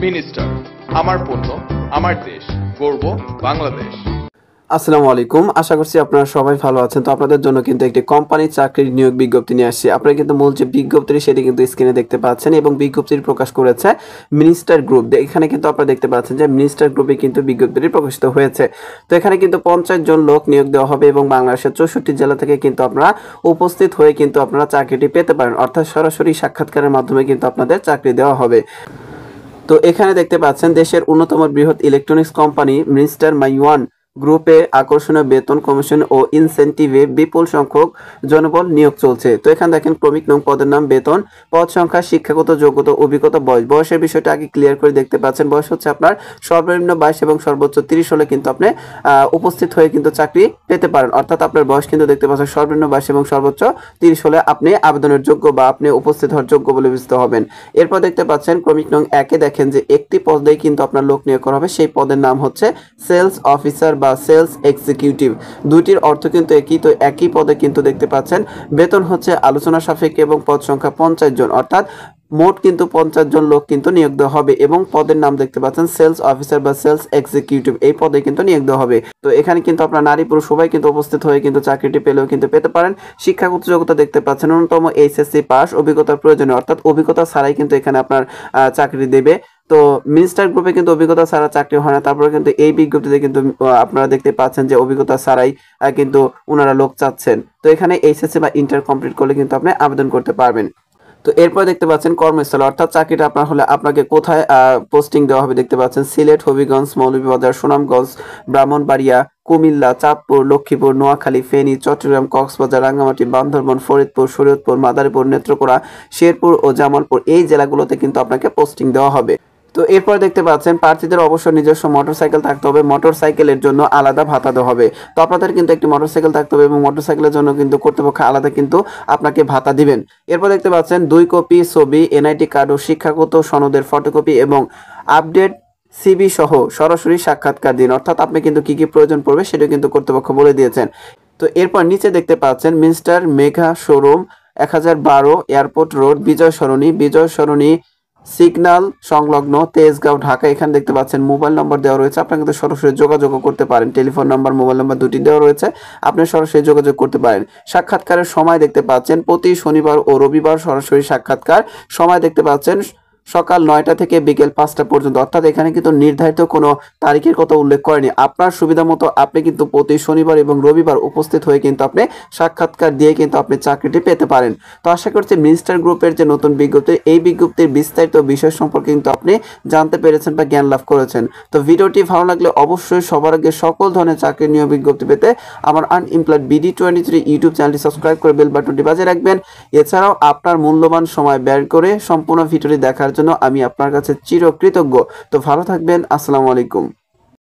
Minister, আমার পণ্য আমার দেশ, গর্ব বাংলাদেশ। আসসালামু আলাইকুম, আশা করছি আপনারা সবাই ভালো আছেন। তো আপনাদের জন্য কিন্তু একটি কোম্পানির চাকরির নিয়োগ বিজ্ঞপ্তি নিয়ে আসছি। আপনারা কিন্তু মূল যে বিজ্ঞপ্তি সেটি কিন্তু স্ক্রিনে দেখতে পাচ্ছেন এবং বিজ্ঞপ্তিটি প্রকাশ করেছে মিনিস্টার গ্রুপ। এখানে কিন্তু আপনারা দেখতে পাচ্ছেন যে মিনিস্টার গ্রুপে কিন্তু বিজ্ঞপ্তিটি প্রকাশিত হয়েছে। তো এখানে কিন্তু 50 জন লোক নিয়োগ দেওয়া হবে এবং বাংলাদেশের 64 জেলা থেকে কিন্তু আপনারা উপস্থিত হয়ে কিন্তু আপনারা চাকরিটি পেতে পারেন, অর্থাৎ সরাসরি সাক্ষাৎকারের মাধ্যমে কিন্তু আপনাদের চাকরি দেওয়া হবে। তো এখানে দেখতে পাচ্ছেন দেশের অন্যতম বৃহৎ ইলেকট্রনিক্স কোম্পানি মিনিস্টার মাইওয়ান গ্রুপে আকর্ষণীয় বেতন কমিশন ও ইনসেন্টিভে বিপুল সংখ্যক জনবল নিয়োগ চলছে। তো এখানে দেখেন ক্রমিক নং, পদের নাম, বেতন, পদ সংখ্যা, শিক্ষাগত যোগ্যতা, অভিজ্ঞতা, বয়সের বিষয়টা আগে ক্লিয়ার করে দেখতে পাচ্ছেন। বয়স হচ্ছে আপনার সর্বনিম্ন 22 এবং সর্বোচ্চ 30 হলে কিন্তু আপনি উপস্থিত হয়ে কিন্তু চাকরি পেতে পারেন, অর্থাৎ আপনার বয়স কিন্তু দেখতে পাচ্ছেন সর্বনিম্ন 22 এবং সর্বোচ্চ 30 হলে আপনি আবেদনের যোগ্য বা আপনি উপস্থিত হওয়ার যোগ্য বলে বিবেচিত হবেন। এরপর দেখতে পাচ্ছেন ক্রমিক নং 1-এ দেখেন যে একটি পদেই কিন্তু আপনার লোক নিয়োগ করা হবে। সেই পদের নাম হচ্ছে সেলস অফিসার বা সেলস এক্সিকিউটিভ। দুইটির অর্থ কিন্তু একই। তো একই পদে কিন্তু দেখতে পাচ্ছেন বেতন হচ্ছে আলোচনা সাপেক্ষে এবং পদ সংখ্যা 50 জন, অর্থাৎ মোট কিন্তু 50 জন লোক কিন্তু নিয়োগ দেওয়া হবে এবং পদের নাম দেখতে পাচ্ছেন সেলস অফিসার বা সেলস এক্সিকিউটিভ, এই পদে কিন্তু নিয়োগ দেওয়া হবে। তো এখানে কিন্তু আপনার নারী পুরুষ সবাই কিন্তু উপস্থিত হয়ে কিন্তু চাকরিটি পেলেও কিন্তু পেতে পারেন। শিক্ষাগত যোগ্যতা দেখতে পাচ্ছেন ন্যূনতম এইচএসসি পাস, অভিজ্ঞতার প্রয়োজনীয়, অর্থাৎ অভিজ্ঞতা ছাড়াই কিন্তু এখানে আপনার চাকরি দেবে। তো মিনিস্টার গ্রুপে কিন্তু অভিজ্ঞতা ছাড়া চাকরি হয় না। তারপরে কিন্তু এই বিজ্ঞপ্তিতে কিন্তু আপনারা দেখতে পাচ্ছেন যে অভিজ্ঞতা ছাড়াই কিন্তু ওনারা লোক চাচ্ছেন। তো এখানে এইচএসসি বা ইন্টার কমপ্লিট করলে কিন্তু আপনি আবেদন করতে পারবেন। তো এরপর দেখতে পাচ্ছেন কর্মস্থল, অর্থাৎ চাকরিটা আপনার হলে আপনাকে কোথায় পোস্টিং দেওয়া হবে দেখতে পাচ্ছেন সিলেট, হবিগঞ্জ, মৌলভীবাজার, সুনামগঞ্জ, ব্রাহ্মণবাড়িয়া, কুমিল্লা, চাঁদপুর, লক্ষ্মীপুর, নোয়াখালী, ফেনী, চট্টগ্রাম, কক্সবাজার, রাঙ্গামাটি, বান্দরবান, ফরিদপুর, শরীয়তপুর, মাদারীপুর, নেত্রকোনা, শেরপুর ও জামালপুর, এই জেলাগুলোতে কিন্তু আপনাকে পোস্টিং দেওয়া হবে। তো এরপর দেখতে পাচ্ছেন প্রার্থীদের অবশ্যই নিজস্ব মোটরসাইকেল থাকতে হবে। মোটরসাইকেলের জন্য আলাদা ভাতা দেওয়া হবে। তো আপনাদের কিন্তু একটি মোটরসাইকেল থাকতে হবে এবং মোটরসাইকেলের জন্য কিন্তু কর্তৃপক্ষ আলাদা কিন্তু আপনাকে ভাতা দিবেন। এরপর দেখতে পাচ্ছেন 2 কপি ছবি, এনআইডি কার্ড ও শিক্ষাগত সনদের ফটোকপি এবং আপডেট সিবি সহ সরাসরি সাক্ষাৎকার দিন, অর্থাৎ আপনি কিন্তু কি কি প্রয়োজন পড়বে সেটা কিন্তু কর্তৃপক্ষ বলে দিয়েছেন। তো এরপর নিচে দেখতে পাচ্ছেন mister Megha showroom, 1012 airport road, Bijoy Sarani signal সংলগ্ন, তেজগাঁও, ঢাকা। এখানে দেখতে পাচ্ছেন মোবাইল নম্বর দেওয়া রয়েছে, আপনারা কিন্তু সরাসরি যোগাযোগ করতে পারেন। টেলিফোন নাম্বার, মোবাইল নাম্বার দুটি দেওয়া রয়েছে, আপনি সরাসরি যোগাযোগ করতে পারেন। সাক্ষাৎকারের সময় দেখতে পাচ্ছেন প্রতি শনিবার ও রবিবার সরাসরি সাক্ষাৎকার। সময় দেখতে পাচ্ছেন সকাল 9টা থেকে বিকেল 5টা পর্যন্ত, অর্থাৎ এখানে কিন্তু নির্ধারিত কোনো তারিখের কথা উল্লেখ করেনি। আপনার সুবিধা মতো আপনি কিন্তু প্রতি শনিবার এবং রবিবার উপস্থিত হয়ে কিন্তু আপনি সাক্ষাৎকার দিয়ে কিন্তু আপনি চাকরিটি পেতে পারেন। তো আশা করছি মিনিস্টার গ্রুপের যে নতুন বিজ্ঞপ্তি, এই বিজ্ঞপ্তির বিস্তারিত বিষয় সম্পর্কে কিন্তু আপনি জানতে পেরেছেন বা জ্ঞান লাভ করেছেন। তো ভিডিওটি ভালো লাগলে অবশ্যই সবার আগে সকল ধরনের চাকরি নিয়োগ বিজ্ঞপ্তি পেতে আমার আনএমপ্লয়েড BD23 ইউটিউব চ্যানেলটি সাবস্ক্রাইব করে বেল বাটনটি বাজিয়ে রাখবেন। এছাড়াও আপনার মূল্যবান সময় ব্যয় করে সম্পূর্ণ ভিডিওটি দেখার জন্য আমি আপনার কাছে চিরকৃতজ্ঞ। তো ভালো থাকবেন। আসসালামু আলাইকুম।